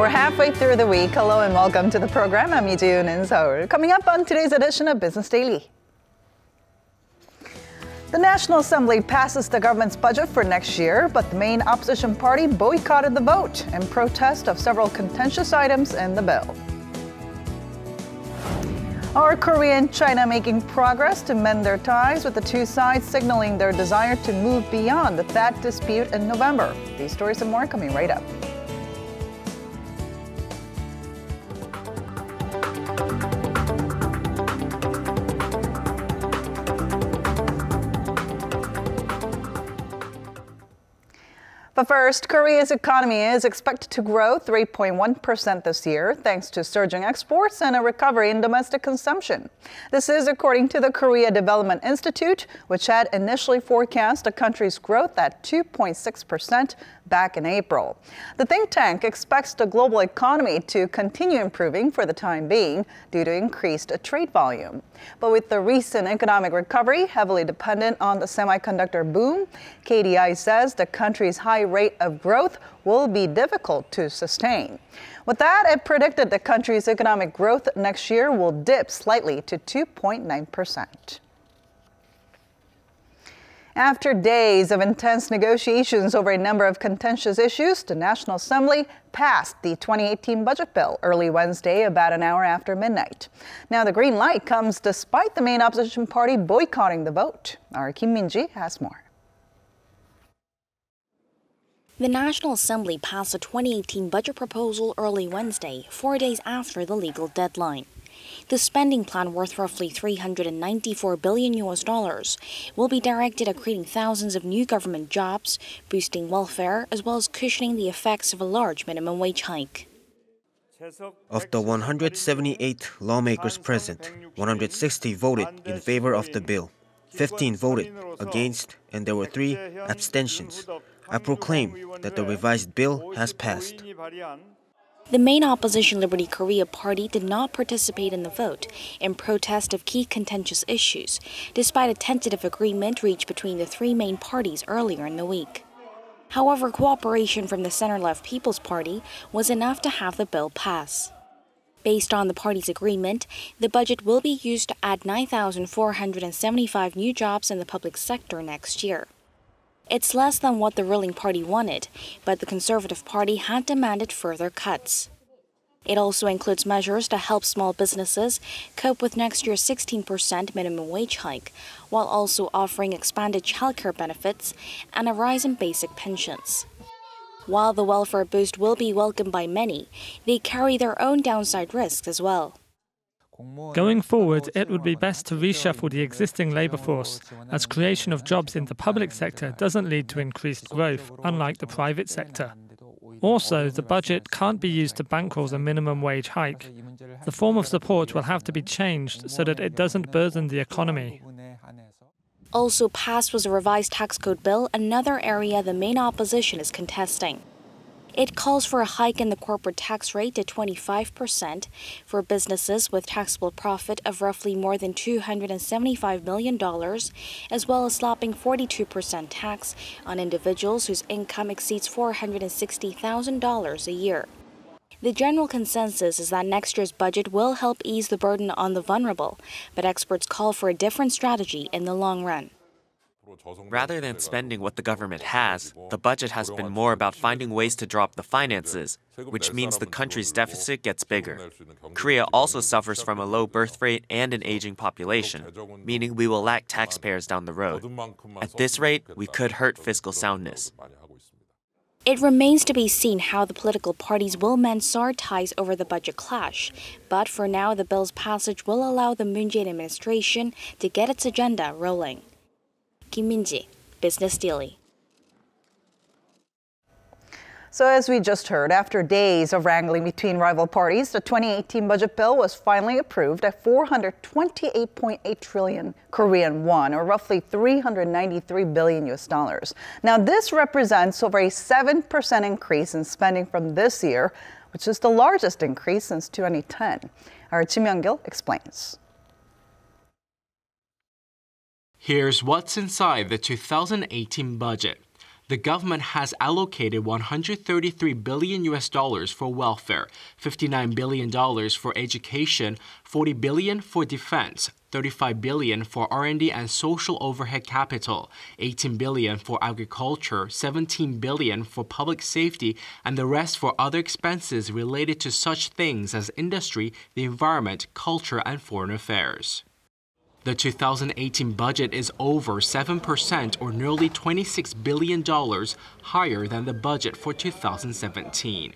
We're halfway through the week. Hello and welcome to the program. I'm Lee-Jiun in Seoul. Coming up on today's edition of Business Daily. The National Assembly passes the government's budget for next year, but the main opposition party boycotted the vote in protest of several contentious items in the bill. Are Korea and China making progress to mend their ties, with the two sides signaling their desire to move beyond the THAAD dispute in November? These stories and more coming right up. But first, Korea's economy is expected to grow 3.1% this year, thanks to surging exports and a recovery in domestic consumption. This is according to the Korea Development Institute, which had initially forecast the country's growth at 2.6% back in April. The think tank expects the global economy to continue improving for the time being due to increased trade volume. But with the recent economic recovery heavily dependent on the semiconductor boom, KDI says the country's high rate of growth will be difficult to sustain. With that, it predicted the country's economic growth next year will dip slightly to 2.9%. After days of intense negotiations over a number of contentious issues, the National Assembly passed the 2018 budget bill early Wednesday, about an hour after midnight. Now, the green light comes despite the main opposition party boycotting the vote. Our Kim Min-ji has more. The National Assembly passed the 2018 budget proposal early Wednesday, 4 days after the legal deadline. The spending plan, worth roughly $394 billion, will be directed at creating thousands of new government jobs, boosting welfare, as well as cushioning the effects of a large minimum wage hike. Of the 178 lawmakers present, 160 voted in favor of the bill, 15 voted against, and there were 3 abstentions. I proclaim that the revised bill has passed. The main opposition Liberty Korea party did not participate in the vote in protest of key contentious issues, despite a tentative agreement reached between the 3 main parties earlier in the week. However, cooperation from the center-left People's Party was enough to have the bill pass. Based on the party's agreement, the budget will be used to add 9,475 new jobs in the public sector next year. It's less than what the ruling party wanted, but the Conservative Party had demanded further cuts. It also includes measures to help small businesses cope with next year's 16% minimum wage hike, while also offering expanded childcare benefits and a rise in basic pensions. While the welfare boost will be welcomed by many, they carry their own downside risks as well. Going forward, it would be best to reshuffle the existing labour force, as creation of jobs in the public sector doesn't lead to increased growth, unlike the private sector. Also, the budget can't be used to bankroll the minimum wage hike. The form of support will have to be changed so that it doesn't burden the economy. Also passed was a revised tax code bill, another area the main opposition is contesting. It calls for a hike in the corporate tax rate to 25% for businesses with taxable profit of roughly more than $275 million, as well as slapping 42% tax on individuals whose income exceeds $460,000 a year. The general consensus is that next year's budget will help ease the burden on the vulnerable, but experts call for a different strategy in the long run. Rather than spending what the government has, the budget has been more about finding ways to drop the finances, which means the country's deficit gets bigger. Korea also suffers from a low birth rate and an aging population, meaning we will lack taxpayers down the road. At this rate, we could hurt fiscal soundness. It remains to be seen how the political parties will mend sour ties over the budget clash, but for now, the bill's passage will allow the Moon Jae-in administration to get its agenda rolling. Kim Min-ji, Business Daily. So as we just heard, after days of wrangling between rival parties, the 2018 budget bill was finally approved at 428.8 trillion Korean won, or roughly $393 billion. Now, this represents over a 7% increase in spending from this year, which is the largest increase since 2010. Our Kim Young-gil explains. Here's what's inside the 2018 budget. The government has allocated $133 billion for welfare, $59 billion for education, $40 billion for defense, $35 billion for R&D and social overhead capital, $18 billion for agriculture, $17 billion for public safety, and the rest for other expenses related to such things as industry, the environment, culture, and foreign affairs. The 2018 budget is over 7% or nearly $26 billion higher than the budget for 2017.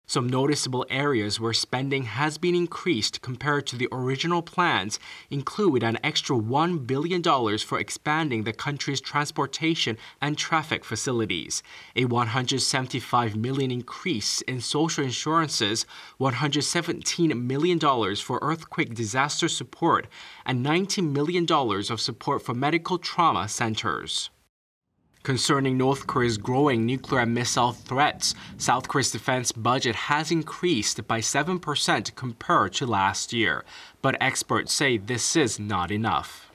Some noticeable areas where spending has been increased compared to the original plans include an extra $1 billion for expanding the country's transportation and traffic facilities, a $175 million increase in social insurances, $117 million for earthquake disaster support, and $19 million of support for medical trauma centers. Concerning North Korea's growing nuclear and missile threats, South Korea's defense budget has increased by 7% compared to last year. But experts say this is not enough.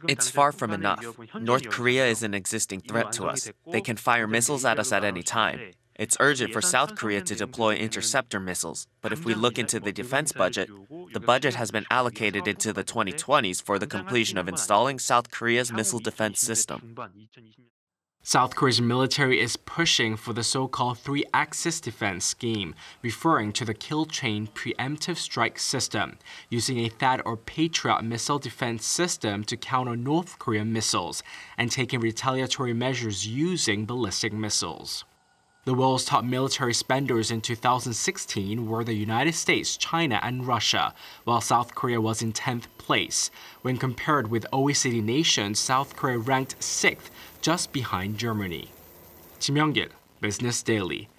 It's far from enough. North Korea is an existing threat to us. They can fire missiles at us at any time. It's urgent for South Korea to deploy interceptor missiles, but if we look into the defense budget, the budget has been allocated into the 2020s for the completion of installing South Korea's missile defense system. South Korea's military is pushing for the so-called three-axis defense scheme, referring to the kill chain preemptive strike system, using a THAAD or Patriot missile defense system to counter North Korean missiles, and taking retaliatory measures using ballistic missiles. The world's top military spenders in 2016 were the United States, China, and Russia, while South Korea was in 10th place. When compared with OECD nations, South Korea ranked 6th, just behind Germany. Kim Young-gil, Business Daily.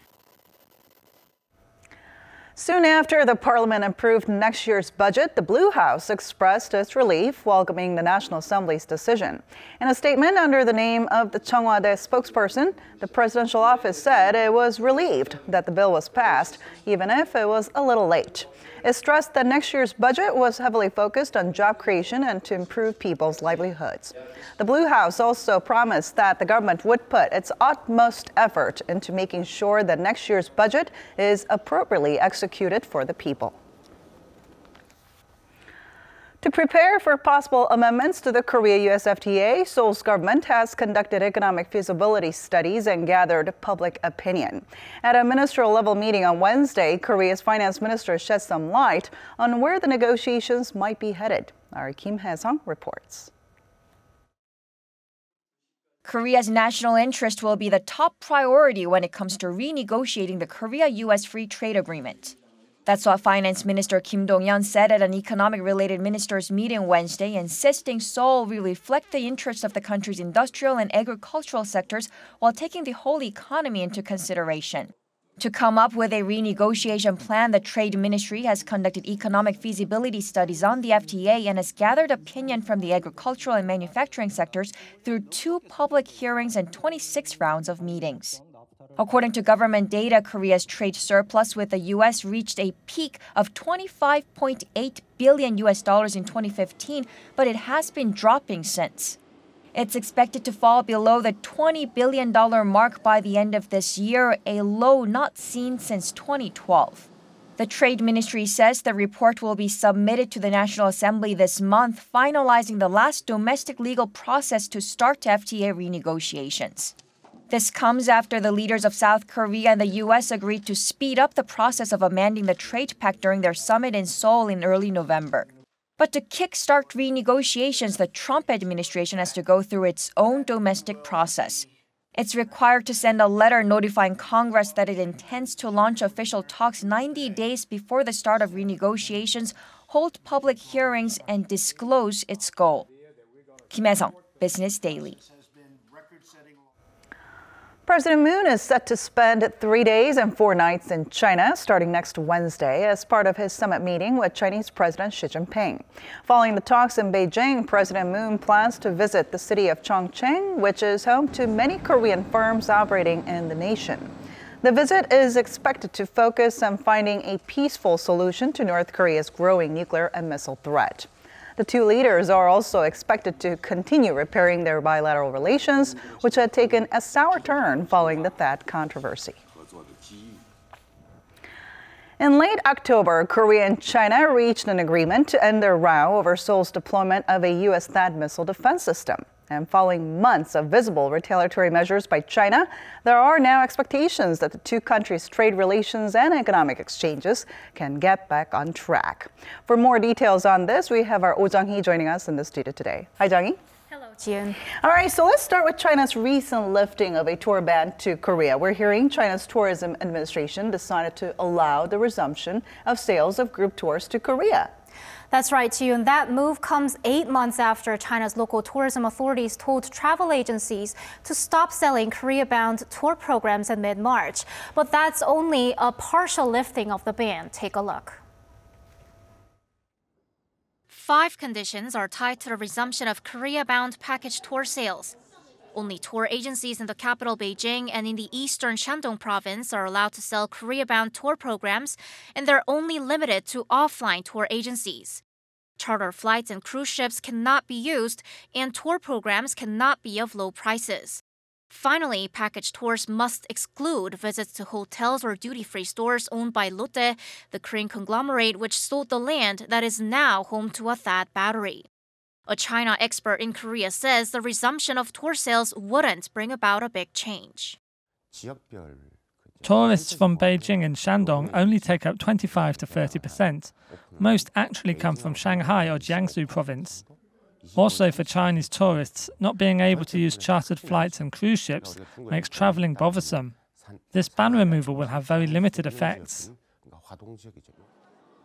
Soon after the parliament approved next year's budget, the Blue House expressed its relief, welcoming the National Assembly's decision. In a statement under the name of the Cheongwade spokesperson, the presidential office said it was relieved that the bill was passed, even if it was a little late. It stressed that next year's budget was heavily focused on job creation and to improve people's livelihoods. The Blue House also promised that the government would put its utmost effort into making sure that next year's budget is appropriately executed for the people. To prepare for possible amendments to the Korea-US FTA, Seoul's government has conducted economic feasibility studies and gathered public opinion. At a ministerial level meeting on Wednesday, Korea's finance minister shed some light on where the negotiations might be headed. Our Kim Hae-sung reports. Korea's national interest will be the top priority when it comes to renegotiating the Korea-US Free Trade Agreement. That's what Finance Minister Kim Dong-yeon said at an economic-related ministers' meeting Wednesday, insisting Seoul will reflect the interests of the country's industrial and agricultural sectors while taking the whole economy into consideration. To come up with a renegotiation plan, the Trade Ministry has conducted economic feasibility studies on the FTA and has gathered opinion from the agricultural and manufacturing sectors through 2 public hearings and 26 rounds of meetings. According to government data, Korea's trade surplus with the U.S. reached a peak of $25.8 billion in 2015, but it has been dropping since. It's expected to fall below the $20 billion mark by the end of this year, a low not seen since 2012. The Trade Ministry says the report will be submitted to the National Assembly this month, finalizing the last domestic legal process to start FTA renegotiations. This comes after the leaders of South Korea and the U.S. agreed to speed up the process of amending the trade pact during their summit in Seoul in early November. But to kickstart renegotiations, the Trump administration has to go through its own domestic process. It's required to send a letter notifying Congress that it intends to launch official talks 90 days before the start of renegotiations, hold public hearings, and disclose its goal. Kim Hae-sung, Business Daily. President Moon is set to spend 3 days and 4 nights in China starting next Wednesday as part of his summit meeting with Chinese President Xi Jinping. Following the talks in Beijing, President Moon plans to visit the city of Chongqing, which is home to many Korean firms operating in the nation. The visit is expected to focus on finding a peaceful solution to North Korea's growing nuclear and missile threat. The two leaders are also expected to continue repairing their bilateral relations, which had taken a sour turn following the THAAD controversy. In late October, Korea and China reached an agreement to end their row over Seoul's deployment of a U.S. THAAD missile defense system. And following months of visible retaliatory measures by China, there are now expectations that the two countries' trade relations and economic exchanges can get back on track. For more details on this, we have our Oh Jung-hee joining us in the studio today. Hi, Jung-hee. Hello, Jiun. All right, so let's start with China's recent lifting of a tour ban to Korea. We're hearing China's tourism administration decided to allow the resumption of sales of group tours to Korea. That's right, Jiun. That move comes 8 months after China's local tourism authorities told travel agencies to stop selling Korea-bound tour programs in mid-March. But that's only a partial lifting of the ban. Take a look. 5 conditions are tied to the resumption of Korea-bound package tour sales. Only tour agencies in the capital Beijing and in the eastern Shandong province are allowed to sell Korea-bound tour programs, and they're only limited to offline tour agencies. Charter flights and cruise ships cannot be used, and tour programs cannot be of low prices. Finally, package tours must exclude visits to hotels or duty-free stores owned by Lotte, the Korean conglomerate which sold the land that is now home to a THAAD battery. A China expert in Korea says the resumption of tour sales wouldn't bring about a big change. Tourists from Beijing and Shandong only take up 25 to 30%. Most actually come from Shanghai or Jiangsu province. Also, for Chinese tourists, not being able to use chartered flights and cruise ships makes traveling bothersome. This ban removal will have very limited effects.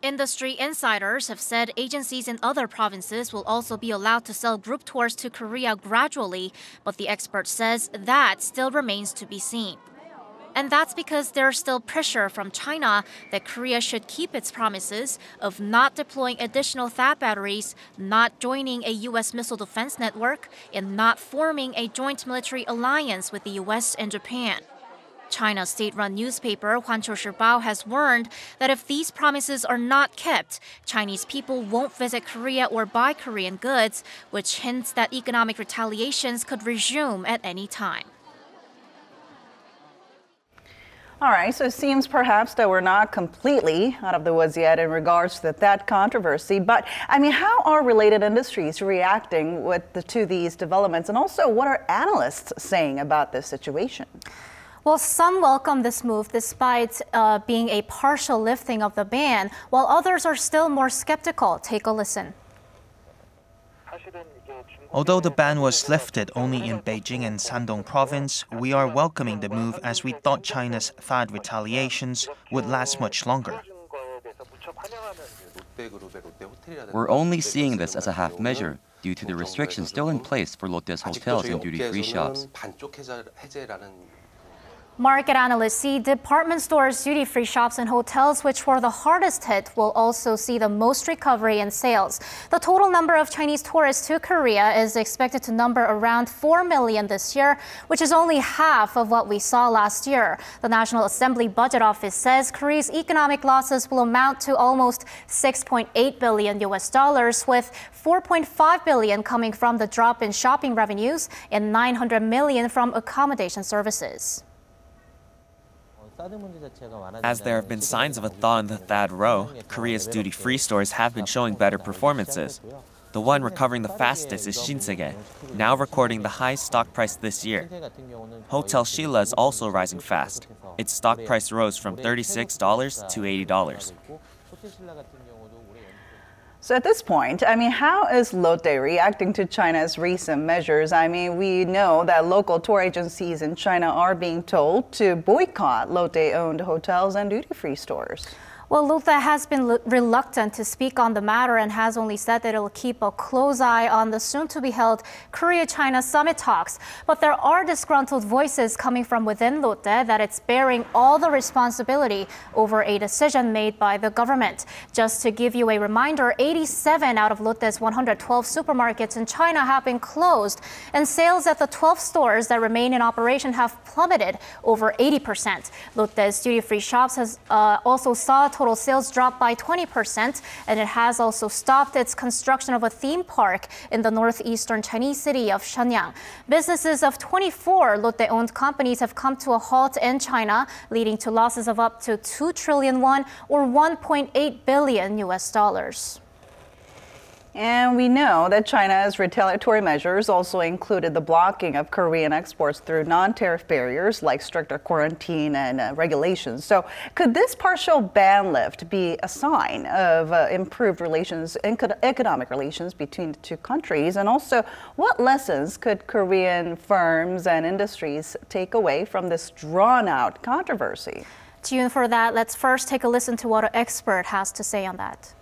Industry insiders have said agencies in other provinces will also be allowed to sell group tours to Korea gradually, but the expert says that still remains to be seen. And that's because there's still pressure from China that Korea should keep its promises of not deploying additional THAAD batteries, not joining a U.S. missile defense network, and not forming a joint military alliance with the U.S. and Japan. China's state-run newspaper, Hwancho Shibao, has warned that if these promises are not kept, Chinese people won't visit Korea or buy Korean goods, which hints that economic retaliations could resume at any time. All right, so it seems perhaps that we're not completely out of the woods yet in regards to that controversy. But, I mean, how are related industries reacting to these developments? And also, what are analysts saying about this situation? Well, some welcome this move despite being a partial lifting of the ban, while others are still more skeptical. Take a listen. Although the ban was lifted only in Beijing and Shandong province, we are welcoming the move as we thought China's THAAD retaliations would last much longer. We're only seeing this as a half measure due to the restrictions still in place for Lotte's hotels and duty-free shops. Market analysts see department stores, duty-free shops, and hotels, which were the hardest hit, will also see the most recovery in sales. The total number of Chinese tourists to Korea is expected to number around 4 million this year, which is only half of what we saw last year. The National Assembly Budget Office says Korea's economic losses will amount to almost $6.8 billion, with $4.5 billion coming from the drop in shopping revenues and $900 million from accommodation services. As there have been signs of a thaw in the THAAD row, Korea's duty-free stores have been showing better performances. The one recovering the fastest is Shinsegae, now recording the highest stock price this year. Hotel Sheila is also rising fast. Its stock price rose from $36 to $80. So at this point, I mean, how is Lotte reacting to China's recent measures? I mean, we know that local tour agencies in China are being told to boycott Lotte-owned hotels and duty-free stores. Well, Lotte has been reluctant to speak on the matter and has only said that it will keep a close eye on the soon-to-be-held Korea-China summit talks. But there are disgruntled voices coming from within Lotte that it's bearing all the responsibility over a decision made by the government. Just to give you a reminder, 87 out of Lotte's 112 supermarkets in China have been closed, and sales at the 12 stores that remain in operation have plummeted over 80%. Lotte's duty-free shops has also saw total sales dropped by 20%, and it has also stopped its construction of a theme park in the northeastern Chinese city of Shenyang. Businesses of 24 Lotte-owned companies have come to a halt in China, leading to losses of up to 2 trillion won or $1.8 billion US. And we know that China's retaliatory measures also included the blocking of Korean exports through non-tariff barriers like stricter quarantine and regulations. So could this partial ban lift be a sign of improved relations, economic relations between the two countries? And also, what lessons could Korean firms and industries take away from this drawn-out controversy? Tune for that. Let's first take a listen to what an expert has to say on that.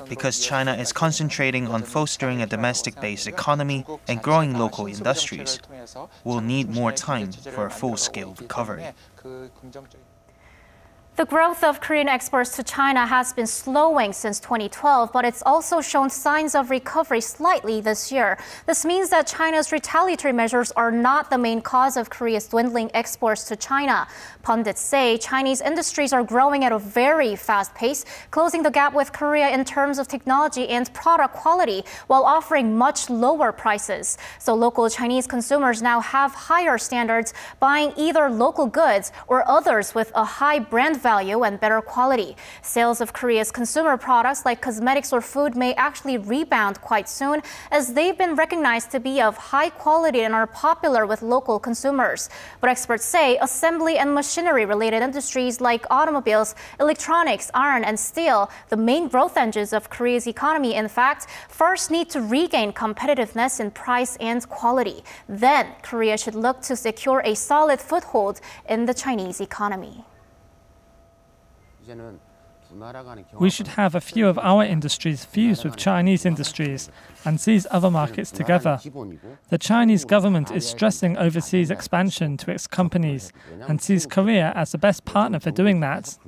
Because China is concentrating on fostering a domestic-based economy and growing local industries, we'll need more time for a full-scale recovery. The growth of Korean exports to China has been slowing since 2012, but it's also shown signs of recovery slightly this year. This means that China's retaliatory measures are not the main cause of Korea's dwindling exports to China. Pundits say Chinese industries are growing at a very fast pace, closing the gap with Korea in terms of technology and product quality, while offering much lower prices. So local Chinese consumers now have higher standards, buying either local goods or others with a high brand value and better quality. Sales of Korea's consumer products like cosmetics or food may actually rebound quite soon, as they've been recognized to be of high quality and are popular with local consumers. But experts say assembly and machinery-related industries like automobiles, electronics, iron, and steel, the main growth engines of Korea's economy, in fact, first need to regain competitiveness in price and quality. Then, Korea should look to secure a solid foothold in the Chinese economy. We should have a few of our industries fuse with Chinese industries and seize other markets together. The Chinese government is stressing overseas expansion to its companies and sees Korea as the best partner for doing that.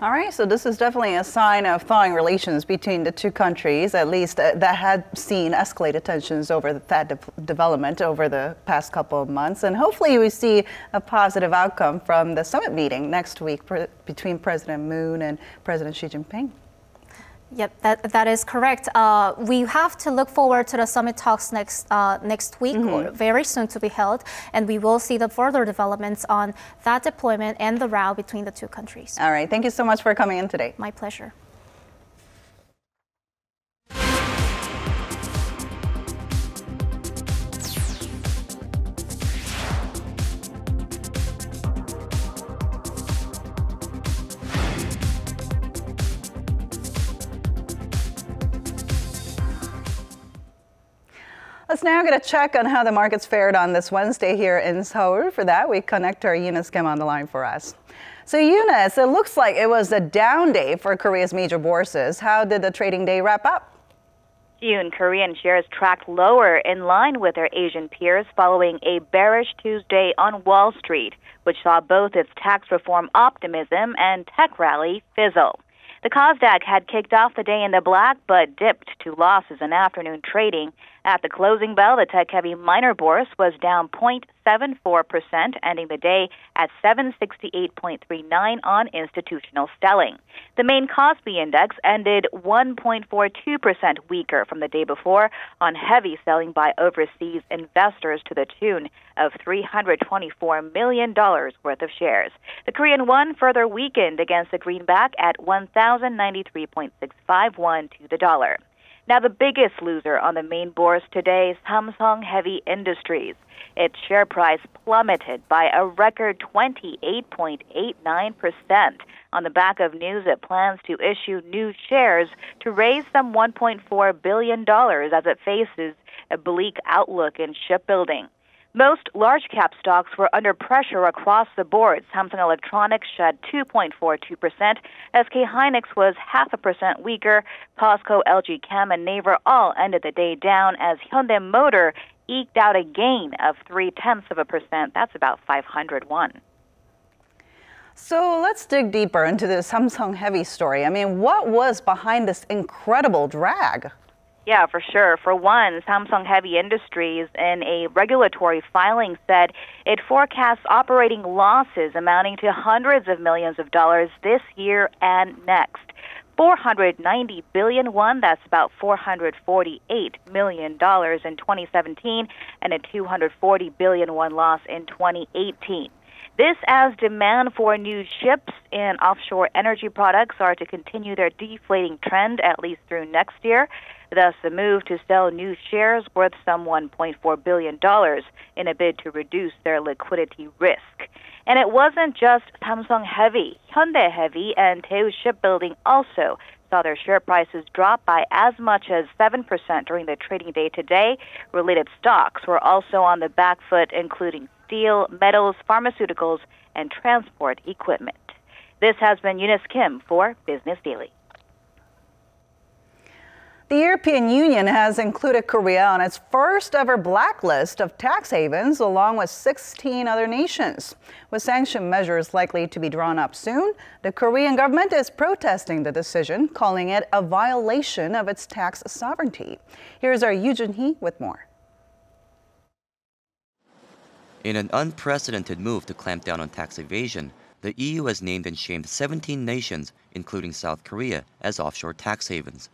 All right, so this is definitely a sign of thawing relations between the two countries, at least that had seen escalated tensions over the THAAD development over the past couple of months. And hopefully we see a positive outcome from the summit meeting next week between President Moon and President Xi Jinping. Yep, that is correct. We have to look forward to the summit talks next week, or very soon to be held, and we will see the further developments on that deployment and the row between the two countries. All right, thank you so much for coming in today. My pleasure. Let's now get a check on how the markets fared on this Wednesday here in Seoul. For that, we connect our Eunice Kim on the line for us. So Eunice, it looks like it was a down day for Korea's major bourses. How did the trading day wrap up? June, Korean shares tracked lower in line with their Asian peers following a bearish Tuesday on Wall Street, which saw both its tax reform optimism and tech rally fizzle. The Kosdaq had kicked off the day in the black but dipped to losses in afternoon trading. At the closing bell, the tech-heavy minor bourse was down 0.74%, ending the day at 768.39 on institutional selling. The main Kospi index ended 1.42% weaker from the day before on heavy selling by overseas investors to the tune of $324 million worth of shares. The Korean won further weakened against the greenback at 1,093.65 won to the dollar. Now, the biggest loser on the main bourse today is Samsung Heavy Industries. Its share price plummeted by a record 28.89% on the back of news it plans to issue new shares to raise some $1.4 billion as it faces a bleak outlook in shipbuilding. Most large-cap stocks were under pressure across the board. Samsung Electronics shed 2.42%. SK Hynix was 0.5% weaker. POSCO, LG Chem, and Naver all ended the day down as Hyundai Motor eked out a gain of 0.3%. That's about 500 won. So let's dig deeper into the Samsung Heavy story. I mean, what was behind this incredible drag? Yeah, for sure. For one, Samsung Heavy Industries, in a regulatory filing, said it forecasts operating losses amounting to hundreds of millions of dollars this year and next. 490 billion won, that's about $448 million in 2017, and a 240 billion won loss in 2018. This as demand for new ships and offshore energy products are to continue their deflating trend at least through next year. Thus, the move to sell new shares worth some $1.4 billion in a bid to reduce their liquidity risk. And it wasn't just Samsung Heavy. Hyundai Heavy and Daewoo Shipbuilding also saw their share prices drop by as much as 7% during the trading day today. Related stocks were also on the back foot, including steel, metals, pharmaceuticals, and transport equipment. This has been Eunice Kim for Business Daily. The European Union has included Korea on its first ever blacklist of tax havens, along with 16 other nations. With sanction measures likely to be drawn up soon, the Korean government is protesting the decision, calling it a violation of its tax sovereignty. Here's our Yoo Jun-hee with more. In an unprecedented move to clamp down on tax evasion, the EU has named and shamed 17 nations, including South Korea, as offshore tax havens.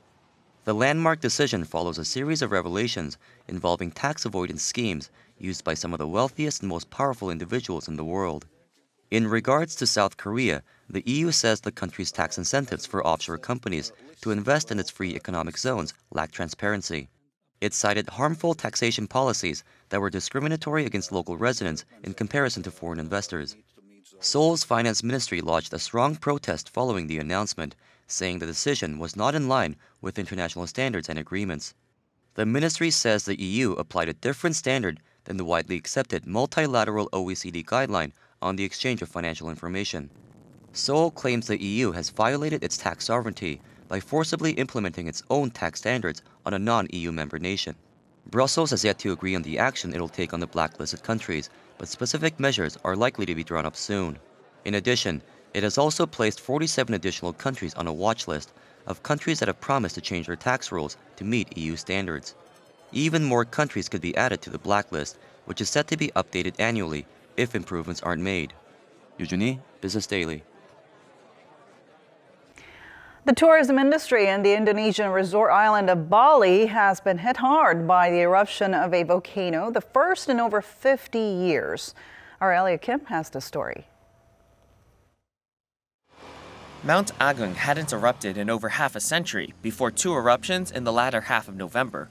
The landmark decision follows a series of revelations involving tax avoidance schemes used by some of the wealthiest and most powerful individuals in the world. In regards to South Korea, the EU says the country's tax incentives for offshore companies to invest in its free economic zones lack transparency. It cited harmful taxation policies that were discriminatory against local residents in comparison to foreign investors. Seoul's finance ministry lodged a strong protest following the announcement, saying the decision was not in line with international standards and agreements. The ministry says the EU applied a different standard than the widely accepted multilateral OECD guideline on the exchange of financial information. Seoul claims the EU has violated its tax sovereignty by forcibly implementing its own tax standards on a non-EU member nation. Brussels has yet to agree on the action it'll take on the blacklisted countries, but specific measures are likely to be drawn up soon. In addition, it has also placed 47 additional countries on a watch list of countries that have promised to change their tax rules to meet EU standards. Even more countries could be added to the blacklist, which is set to be updated annually if improvements aren't made. Yoo Jun-hee, Business Daily. The tourism industry in the Indonesian resort island of Bali has been hit hard by the eruption of a volcano, the first in over 50 years. Our Elliot Kim has the story. Mount Agung hadn't erupted in over half a century before two eruptions in the latter half of November.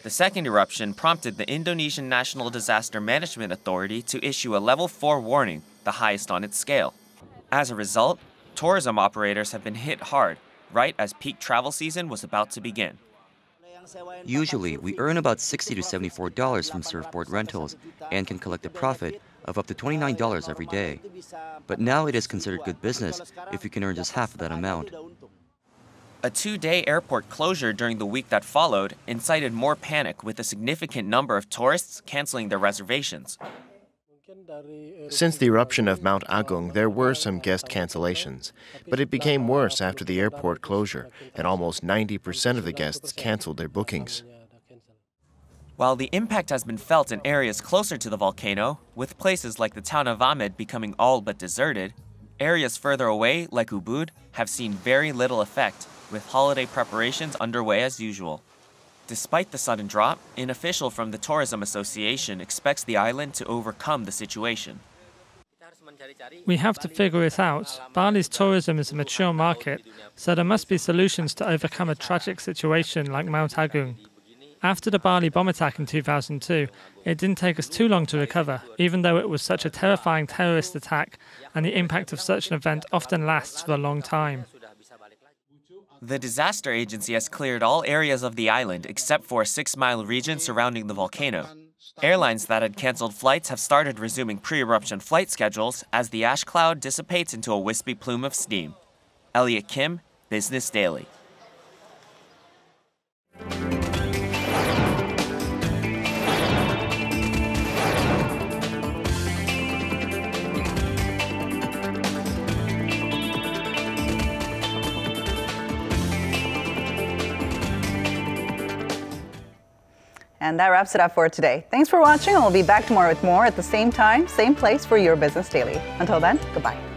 The second eruption prompted the Indonesian National Disaster Management Authority to issue a level 4 warning, the highest on its scale. As a result, tourism operators have been hit hard, right as peak travel season was about to begin. Usually, we earn about $60 to $74 from surfboard rentals and can collect a profit of up to $29 every day. But now it is considered good business if you can earn just half of that amount. A 2-day airport closure during the week that followed incited more panic, with a significant number of tourists canceling their reservations. Since the eruption of Mount Agung, there were some guest cancellations, but it became worse after the airport closure, and almost 90% of the guests canceled their bookings. While the impact has been felt in areas closer to the volcano, with places like the town of Amed becoming all but deserted, areas further away, like Ubud, have seen very little effect, with holiday preparations underway as usual. Despite the sudden drop, an official from the Tourism Association expects the island to overcome the situation. We have to figure it out. Bali's tourism is a mature market, so there must be solutions to overcome a tragic situation like Mount Agung. After the Bali bomb attack in 2002, it didn't take us too long to recover, even though it was such a terrifying terrorist attack, and the impact of such an event often lasts for a long time. The disaster agency has cleared all areas of the island except for a 6-mile region surrounding the volcano. Airlines that had canceled flights have started resuming pre-eruption flight schedules as the ash cloud dissipates into a wispy plume of steam. Elliot Kim, Business Daily. And that wraps it up for today. Thanks for watching, and we'll be back tomorrow with more at the same time, same place for your Business Daily. Until then, goodbye.